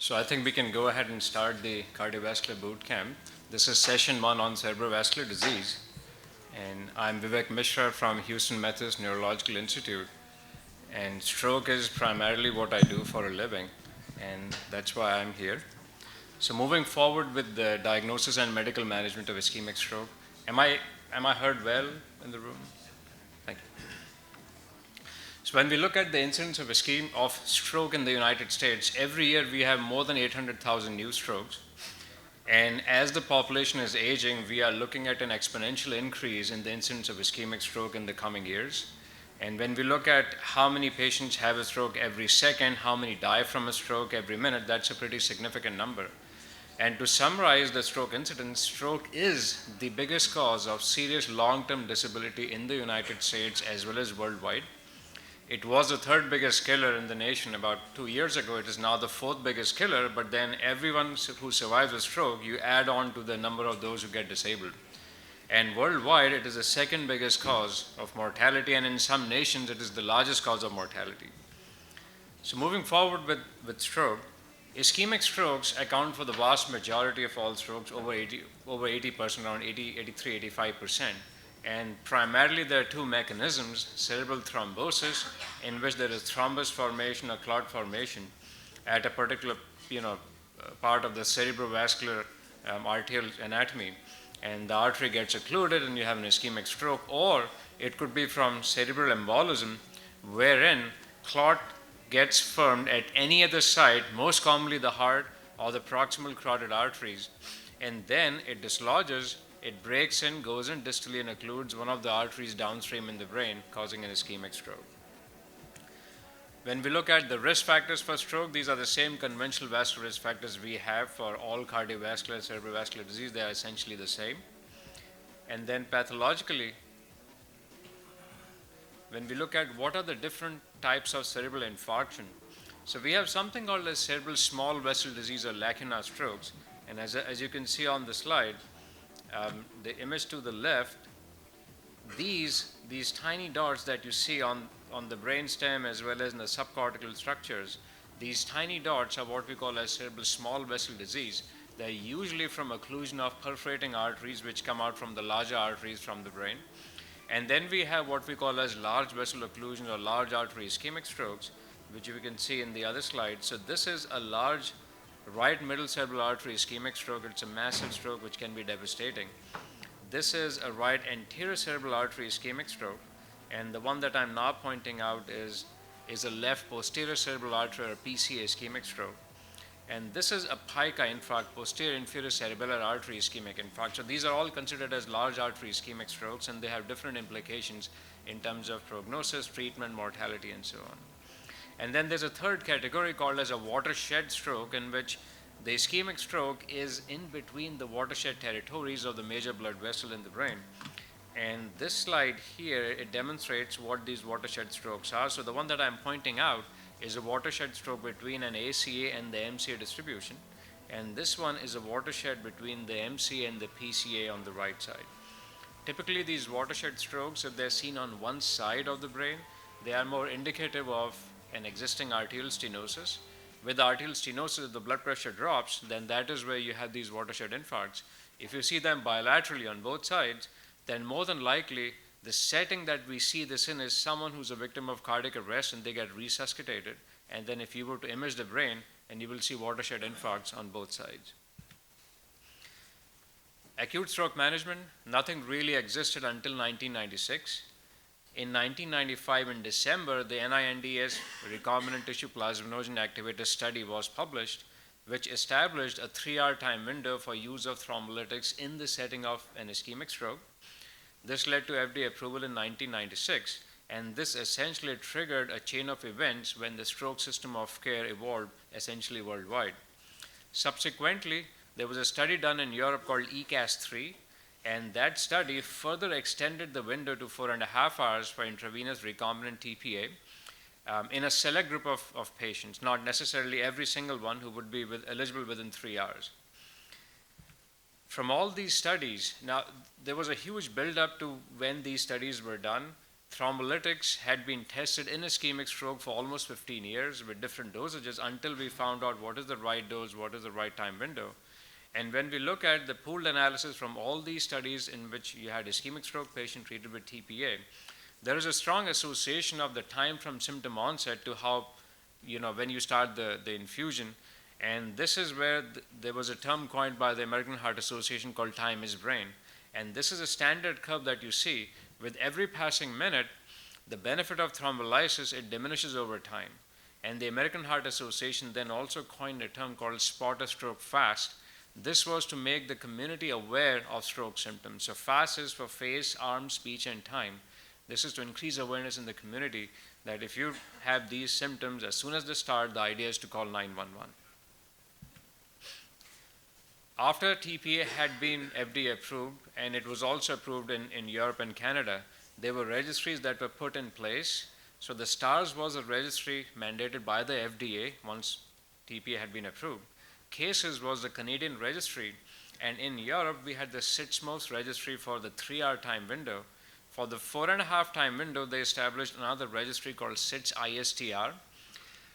So I think we can go ahead and start the cardiovascular boot camp. This is session 1 on cerebrovascular disease. And I'm Vivek Misra from Houston Methodist Neurological Institute. And stroke is primarily what I do for a living. And that's why I'm here. So moving forward with the diagnosis and medical management of ischemic stroke. Am I heard well in the room? Thank you. So when we look at the incidence of stroke in the United States, every year we have more than 800,000 new strokes. And as the population is aging, we are looking at an exponential increase in the incidence of ischemic stroke in the coming years. And when we look at how many patients have a stroke every second, how many die from a stroke every minute, that's a pretty significant number. And to summarize the stroke incidence, stroke is the biggest cause of serious long-term disability in the United States as well as worldwide. It was the third biggest killer in the nation about 2 years ago. It is now the fourth biggest killer, but then everyone who survives a stroke, you add on to the number of those who get disabled. And worldwide, it is the second biggest cause of mortality, and in some nations, it is the largest cause of mortality. So moving forward with stroke, ischemic strokes account for the vast majority of all strokes, over 80%, around 80, 83, 85%. And primarily there are two mechanisms: cerebral thrombosis, in which there is thrombus formation or clot formation at a particular part of the cerebrovascular arterial anatomy, and the artery gets occluded and you have an ischemic stroke. Or it could be from cerebral embolism, wherein clot gets formed at any other site, most commonly the heart or the proximal carotid arteries, and then it dislodges. It breaks in, goes in distally, and occludes one of the arteries downstream in the brain, causing an ischemic stroke. When we look at the risk factors for stroke, these are the same conventional vascular risk factors we have for all cardiovascular and cerebrovascular disease. They are essentially the same. And then pathologically, when we look at what are the different types of cerebral infarction, so we have something called as cerebral small vessel disease or lacunar strokes. And as you can see on the slide, the image to the left, these tiny dots that you see on the brainstem as well as in the subcortical structures, these tiny dots are what we call as cerebral small vessel disease. They're usually from occlusion of perforating arteries which come out from the larger arteries from the brain. And then we have what we call as large vessel occlusion or large artery ischemic strokes, which you can see in the other slide. So this is a large right middle cerebral artery ischemic stroke. It's a massive stroke which can be devastating. This is a right anterior cerebral artery ischemic stroke, and the one that I'm now pointing out is a left posterior cerebral artery or PCA ischemic stroke. And this is a pica infarct, posterior inferior cerebellar artery ischemic infarct. So these are all considered as large artery ischemic strokes, and they have different implications in terms of prognosis, treatment, mortality, and so on. And then there's a third category called as a watershed stroke, in which the ischemic stroke is in between the watershed territories of the major blood vessel in the brain. And this slide here, it demonstrates what these watershed strokes are. So the one that I'm pointing out is a watershed stroke between an ACA and the MCA distribution. And this one is a watershed between the MCA and the PCA on the right side. Typically, these watershed strokes, if they're seen on one side of the brain, they are more indicative of an existing arterial stenosis. With arterial stenosis, if the blood pressure drops, then that is where you have these watershed infarcts. If you see them bilaterally on both sides, then more than likely the setting that we see this in is someone who's a victim of cardiac arrest and they get resuscitated. And then if you were to image the brain, and you will see watershed infarcts on both sides. Acute stroke management, nothing really existed until 1996. In 1995, in December, the NINDS recombinant tissue plasminogen activator study was published, which established a 3-hour time window for use of thrombolytics in the setting of an ischemic stroke. This led to FDA approval in 1996, and this essentially triggered a chain of events when the stroke system of care evolved essentially worldwide. Subsequently, there was a study done in Europe called ECAS-3, and that study further extended the window to 4.5 hours for intravenous recombinant TPA in a select group of patients, not necessarily every single one who would be eligible within 3 hours. From all these studies, now there was a huge build-up to when these studies were done. thrombolytics had been tested in ischemic stroke for almost 15 years with different dosages until we found out what is the right dose, what is the right time window. And when we look at the pooled analysis from all these studies in which you had ischemic stroke patient treated with TPA, there is a strong association of the time from symptom onset to how, when you start the infusion. And this is where there was a term coined by the American Heart Association called time is brain. And this is a standard curve that you see. With every passing minute, the benefit of thrombolysis, it diminishes over time. And the American Heart Association then also coined a term called spot a stroke fast. This was to make the community aware of stroke symptoms. So FAST is for face, arm, speech, and time. This is to increase awareness in the community that if you have these symptoms, as soon as they start, the idea is to call 911. After TPA had been FDA approved, and it was also approved in Europe and Canada, there were registries that were put in place. So the STARS was a registry mandated by the FDA once TPA had been approved. CASES was the Canadian registry, and in Europe we had the SITSMOS registry for the 3-hour time window. For the 4.5 time window, they established another registry called SITS-ISTR.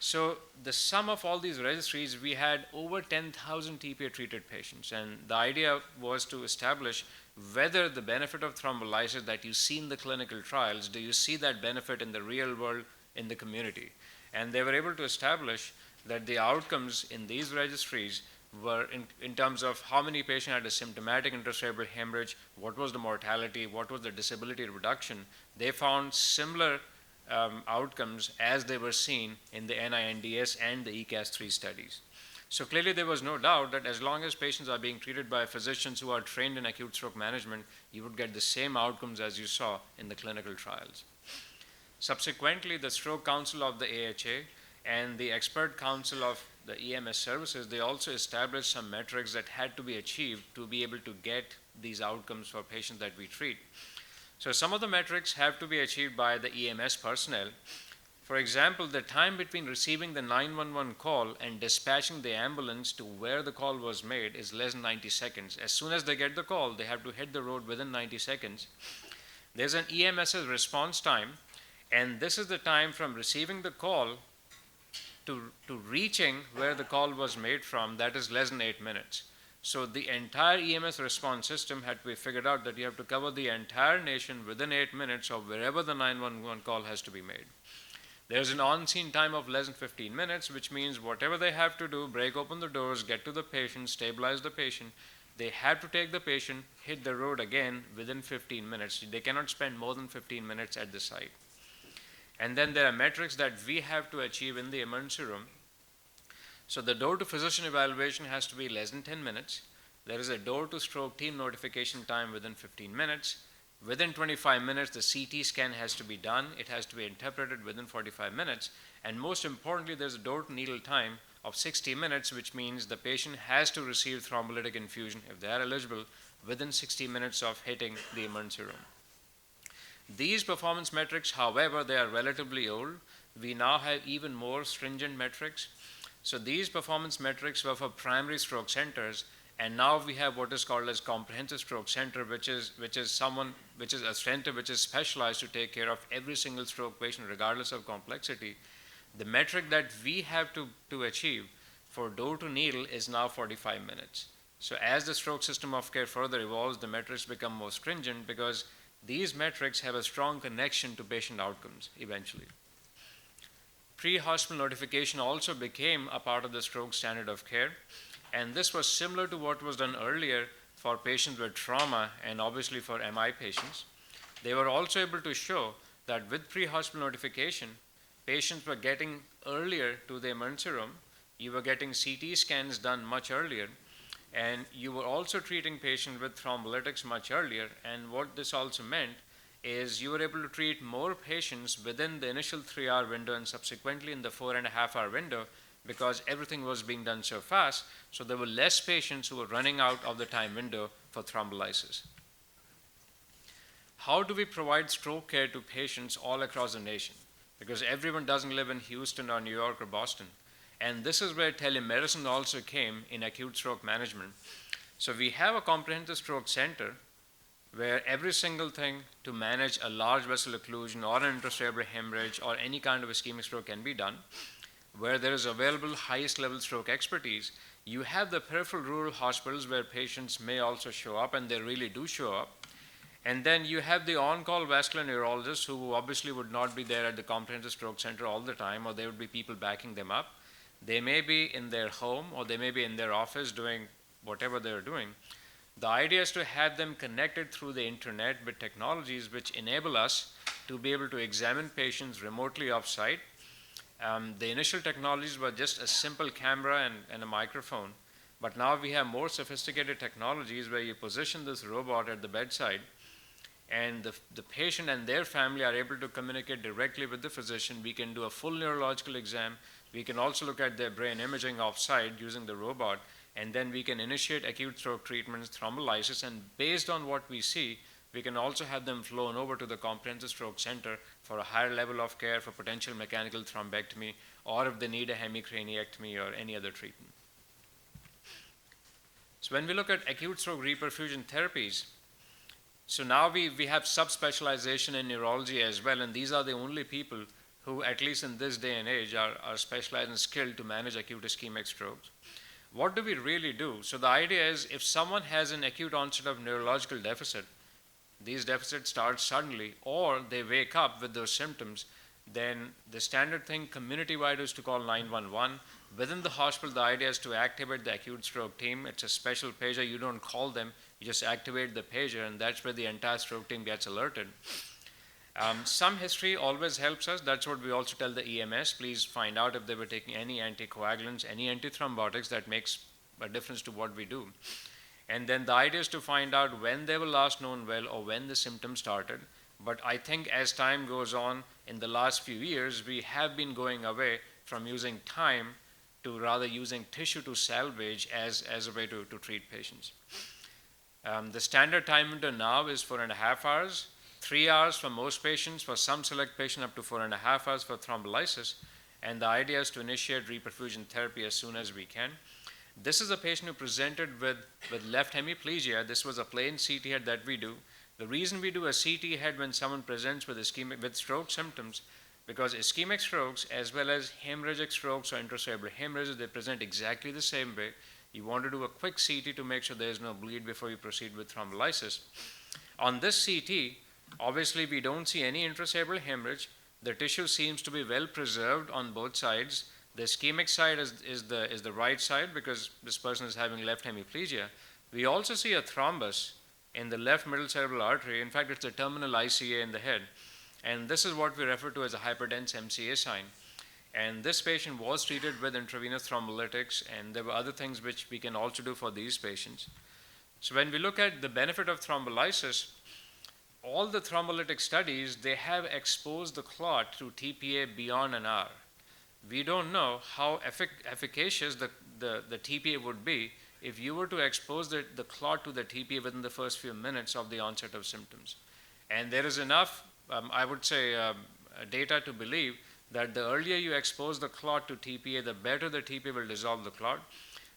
So the sum of all these registries, we had over 10,000 TPA treated patients, and the idea was to establish whether the benefit of thrombolysis that you see in the clinical trials, do you see that benefit in the real world in the community? And they were able to establish that the outcomes in these registries were in terms of how many patients had a symptomatic intracerebral hemorrhage, what was the mortality, what was the disability reduction. They found similar outcomes as they were seen in the NINDS and the ECAS-3 studies. So clearly there was no doubt that as long as patients are being treated by physicians who are trained in acute stroke management, you would get the same outcomes as you saw in the clinical trials. Subsequently, the Stroke Council of the AHA and the Expert Council of the EMS services, they also established some metrics that had to be achieved to be able to get these outcomes for patients that we treat. So some of the metrics have to be achieved by the EMS personnel. For example, the time between receiving the 911 call and dispatching the ambulance to where the call was made is less than 90 seconds. As soon as they get the call, they have to hit the road within 90 seconds. There's an EMS's response time, and this is the time from receiving the call to reaching where the call was made from. That is less than 8 minutes. So the entire EMS response system had to be figured out that you have to cover the entire nation within 8 minutes of wherever the 911 call has to be made. There's an on-scene time of less than 15 minutes, which means whatever they have to do, break open the doors, get to the patient, stabilize the patient, they have to take the patient, hit the road again within 15 minutes. They cannot spend more than 15 minutes at the site. And then there are metrics that we have to achieve in the emergency room. So the door to physician evaluation has to be less than 10 minutes. There is a door to stroke team notification time within 15 minutes. Within 25 minutes, the CT scan has to be done. It has to be interpreted within 45 minutes. And most importantly, there's a door to needle time of 60 minutes, which means the patient has to receive thrombolytic infusion, if they are eligible, within 60 minutes of hitting the emergency room. These performance metrics, however, they are relatively old. We now have even more stringent metrics. So these performance metrics were for primary stroke centers, and now we have what is called as comprehensive stroke center, which is a center which is specialized to take care of every single stroke patient regardless of complexity. The metric that we have to achieve for door to needle is now 45 minutes. So as the stroke system of care further evolves, the metrics become more stringent because these metrics have a strong connection to patient outcomes eventually. Pre-hospital notification also became a part of the stroke standard of care, and this was similar to what was done earlier for patients with trauma and obviously for MI patients. They were also able to show that with pre-hospital notification, patients were getting earlier to the emergency room, you were getting CT scans done much earlier, and you were also treating patients with thrombolytics much earlier. And what this also meant is you were able to treat more patients within the initial 3-hour window and subsequently in the 4.5-hour window because everything was being done so fast, so there were less patients who were running out of the time window for thrombolysis. How do we provide stroke care to patients all across the nation? Because everyone doesn't live in Houston or New York or Boston. And this is where telemedicine also came in acute stroke management. So we have a comprehensive stroke center where every single thing to manage a large vessel occlusion or an intracerebral hemorrhage or any kind of ischemic stroke can be done, where there is available highest level stroke expertise. You have the peripheral rural hospitals where patients may also show up, and they really do show up. And then you have the on-call vascular neurologists who obviously would not be there at the comprehensive stroke center all the time, or there would be people backing them up. They may be in their home or they may be in their office doing whatever they're doing. The idea is to have them connected through the internet with technologies which enable us to be able to examine patients remotely off-site. The initial technologies were just a simple camera and a microphone, but now we have more sophisticated technologies where you position this robot at the bedside, and the patient and their family are able to communicate directly with the physician. We can do a full neurological exam. We can also look at their brain imaging off-site using the robot, and then we can initiate acute stroke treatments, thrombolysis, and based on what we see, we can also have them flown over to the comprehensive stroke center for a higher level of care for potential mechanical thrombectomy, or if they need a hemicraniectomy or any other treatment. So when we look at acute stroke reperfusion therapies, so now we have subspecialization in neurology as well, and these are the only people who, at least in this day and age, are specialized and skilled to manage acute ischemic strokes. What do we really do? So the idea is, if someone has an acute onset of neurological deficit, these deficits start suddenly, or they wake up with those symptoms, then the standard thing community-wide is to call 911. Within the hospital, the idea is to activate the acute stroke team. It's a special pager. You don't call them. You just activate the pager, and that's where the entire stroke team gets alerted. Some history always helps us. That's what we also tell the EMS. Please find out if they were taking any anticoagulants, any antithrombotics. That makes a difference to what we do. And then the idea is to find out when they were last known well or when the symptoms started. But I think as time goes on, in the last few years, we have been going away from using time to rather using tissue to salvage as a way to treat patients. The standard time window now is 4.5 hours, 3 hours for most patients, for some select patients up to 4.5 hours for thrombolysis, and the idea is to initiate reperfusion therapy as soon as we can. This is a patient who presented with left hemiplegia. This was a plain CT head that we do. The reason we do a CT head when someone presents with stroke symptoms, because ischemic strokes as well as hemorrhagic strokes or intracerebral hemorrhages, they present exactly the same way. You want to do a quick CT to make sure there is no bleed before you proceed with thrombolysis. On this CT, obviously we don't see any intracerebral hemorrhage. The tissue seems to be well preserved on both sides. The ischemic side is the right side because this person is having left hemiplegia. We also see a thrombus in the left middle cerebral artery. In fact, it's a terminal ICA in the head. And this is what we refer to as a hyperdense MCA sign. And this patient was treated with intravenous thrombolytics, and there were other things which we can also do for these patients. So when we look at the benefit of thrombolysis, all the thrombolytic studies, they have exposed the clot to TPA beyond an hour. We don't know how efficacious the TPA would be if you were to expose the clot to the TPA within the first few minutes of the onset of symptoms. And there is enough, I would say, data to believe that the earlier you expose the clot to TPA, the better the TPA will dissolve the clot.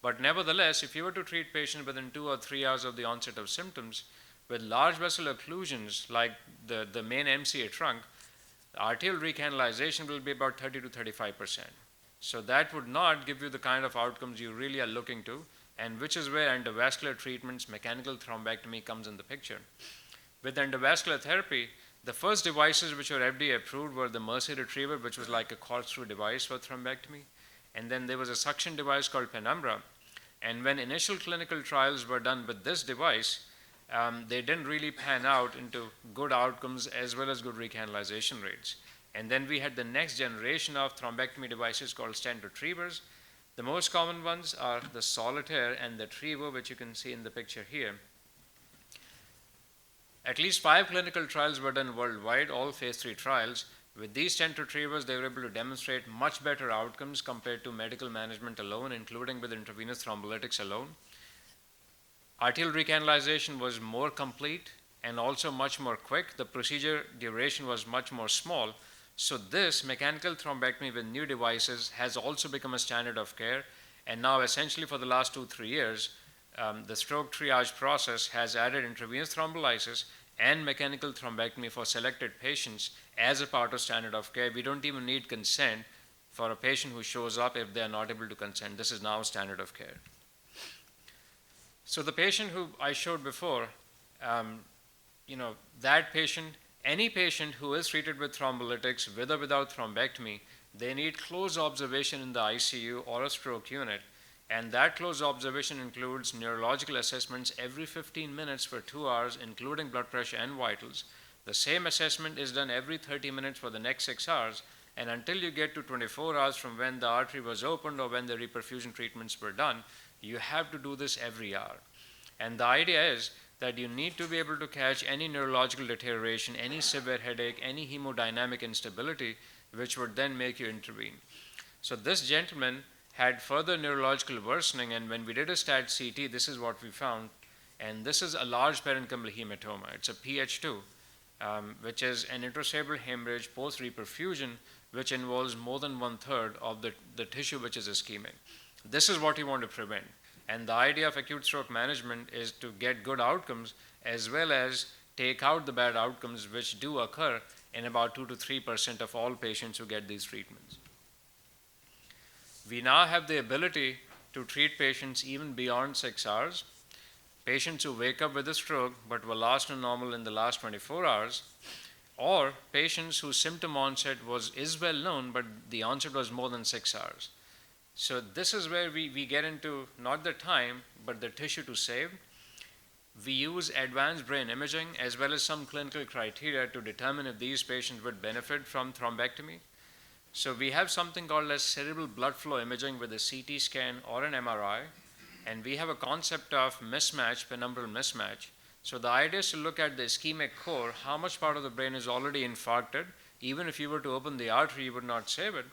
But nevertheless, if you were to treat patients within 2 or 3 hours of the onset of symptoms with large vessel occlusions like the main MCA trunk, arterial recanalization will be about 30 to 35%. So that would not give you the kind of outcomes you really are looking to, and which is where endovascular treatments, mechanical thrombectomy comes in the picture. With endovascular therapy, the first devices which were FDA approved were the Mercy Retriever, which was like a corkscrew device for thrombectomy, and then there was a suction device called Penumbra. And when initial clinical trials were done with this device, they didn't really pan out into good outcomes as well as good recanalization rates. And then we had the next generation of thrombectomy devices called stent retrievers. The most common ones are the Solitaire and the Trevo, which you can see in the picture here. At least 5 clinical trials were done worldwide, all phase 3 trials. With these stent retrievers, they were able to demonstrate much better outcomes compared to medical management alone, including with intravenous thrombolytics alone. Arterial recanalization was more complete and also much more quick. The procedure duration was much more small. So this mechanical thrombectomy with new devices has also become a standard of care. And now essentially for the last 2-3 years, the stroke triage process has added intravenous thrombolysis and mechanical thrombectomy for selected patients as a part of standard of care. We don't even need consent for a patient who shows up if they are not able to consent. This is now standard of care. So the patient who I showed before, that patient, any patient who is treated with thrombolytics with or without thrombectomy, they need close observation in the ICU or a stroke unit. And that close observation includes neurological assessments every 15 minutes for 2 hours, including blood pressure and vitals. The same assessment is done every 30 minutes for the next 6 hours. And until you get to 24 hours from when the artery was opened or when the reperfusion treatments were done, you have to do this every hour. And the idea is that you need to be able to catch any neurological deterioration, any severe headache, any hemodynamic instability, which would then make you intervene. So this gentleman had further neurological worsening, and when we did a stat CT, this is what we found. And this is a large parenchymal hematoma. It's a PH2, which is an intracerebral hemorrhage post-reperfusion, which involves more than 1/3 of the tissue which is ischemic. This is what you want to prevent. And the idea of acute stroke management is to get good outcomes as well as take out the bad outcomes, which do occur in about 2 to 3% of all patients who get these treatments. We now have the ability to treat patients even beyond 6 hours. Patients who wake up with a stroke but were last to normal in the last 24 hours, or patients whose symptom onset is well known, but the onset was more than 6 hours. So this is where we get into not the time, but the tissue to save. We use advanced brain imaging as well as some clinical criteria to determine if these patients would benefit from thrombectomy. So we have something called as cerebral blood flow imaging with a CT scan or an MRI, and we have a concept of mismatch, penumbral mismatch. So the idea is to look at the ischemic core, how much part of the brain is already infarcted. Even if you were to open the artery, you would not save it.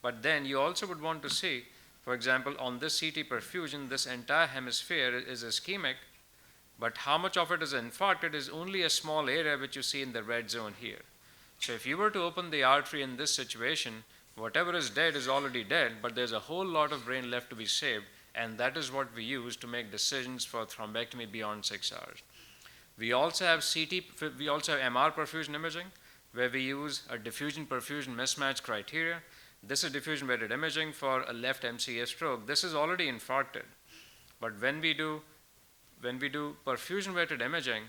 But then you also would want to see, for example, on this CT perfusion, this entire hemisphere is ischemic, but how much of it is infarcted is only a small area which you see in the red zone here. So if you were to open the artery in this situation, whatever is dead is already dead, but there's a whole lot of brain left to be saved, and that is what we use to make decisions for thrombectomy beyond 6 hours. We also have MR perfusion imaging, where we use a diffusion perfusion mismatch criteria. This is diffusion weighted imaging for a left MCA stroke. This is already infarcted. But when we do perfusion weighted imaging,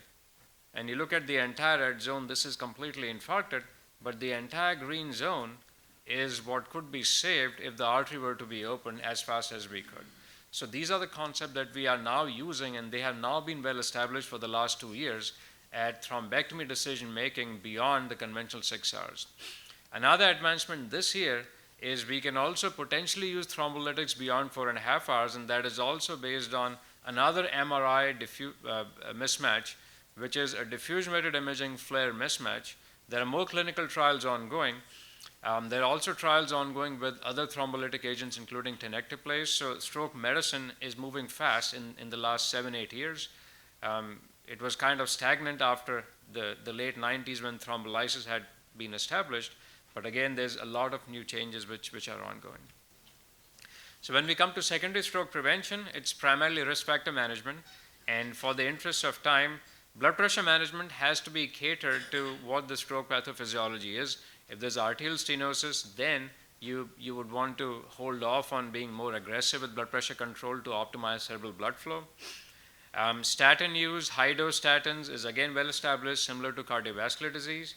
and you look at the entire red zone, this is completely infarcted, but the entire green zone is what could be saved if the artery were to be opened as fast as we could. So these are the concepts that we are now using, and they have now been well established for the last 2 years at thrombectomy decision making beyond the conventional 6 hours. Another advancement this year is we can also potentially use thrombolytics beyond 4.5 hours, and that is also based on another MRI mismatch, which is a diffusion-weighted imaging flare mismatch. There are more clinical trials ongoing. There are also trials ongoing with other thrombolytic agents, including tenecteplase. So stroke medicine is moving fast in the last 7-8 years. It was kind of stagnant after the late 90s when thrombolysis had been established. But again, there's a lot of new changes which are ongoing. So when we come to secondary stroke prevention, it's primarily risk factor management. And for the interest of time, blood pressure management has to be catered to what the stroke pathophysiology is. If there's arterial stenosis, then you would want to hold off on being more aggressive with blood pressure control to optimize cerebral blood flow. Statin use, high-dose statins is again well established, similar to cardiovascular disease.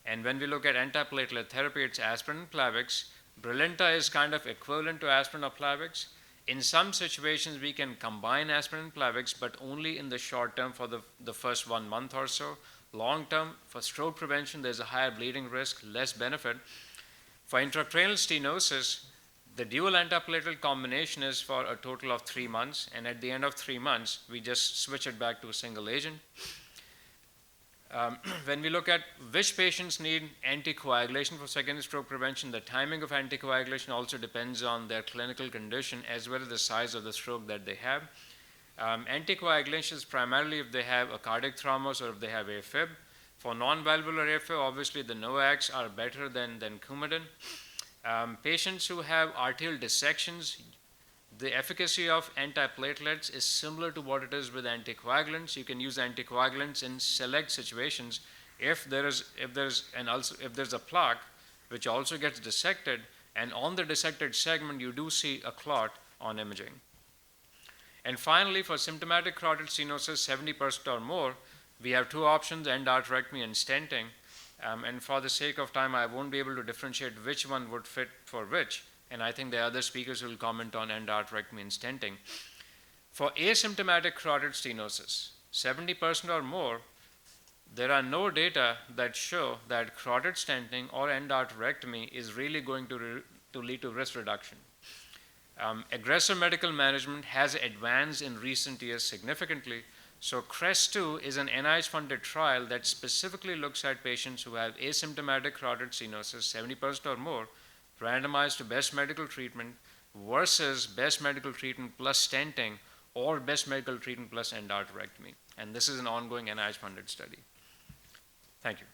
And when we look at antiplatelet therapy, it's aspirin and Plavix. Brilinta is kind of equivalent to aspirin or Plavix. In some situations, we can combine aspirin and Plavix, but only in the short term for the first 1 month or so. Long term, for stroke prevention, there's a higher bleeding risk, less benefit. For intracranial stenosis, the dual antiplatelet combination is for a total of 3 months, and at the end of 3 months, we just switch it back to a single agent. When we look at which patients need anticoagulation for secondary stroke prevention, the timing of anticoagulation also depends on their clinical condition as well as the size of the stroke that they have. Anticoagulation is primarily if they have a cardiac thrombus or if they have AFib. For non-valvular AFib, obviously the NOACs are better than Coumadin. Patients who have arterial dissections, The efficacy of antiplatelets is similar to what it is with anticoagulants. You can use anticoagulants in select situations. If there's a plaque which also gets dissected, and on the dissected segment you do see a clot on imaging. And finally, for symptomatic carotid stenosis, 70% or more, we have two options, endarterectomy and stenting. And for the sake of time, I won't be able to differentiate which one would fit for which. And I think the other speakers will comment on endarterectomy and stenting. For asymptomatic carotid stenosis, 70% or more, there are no data that show that carotid stenting or endarterectomy is really going to lead to risk reduction. Aggressive medical management has advanced in recent years significantly. So CREST-2 is an NIH-funded trial that specifically looks at patients who have asymptomatic carotid stenosis, 70% or more, randomized to best medical treatment versus best medical treatment plus stenting or best medical treatment plus endarterectomy. And this is an ongoing NIH-funded study. Thank you.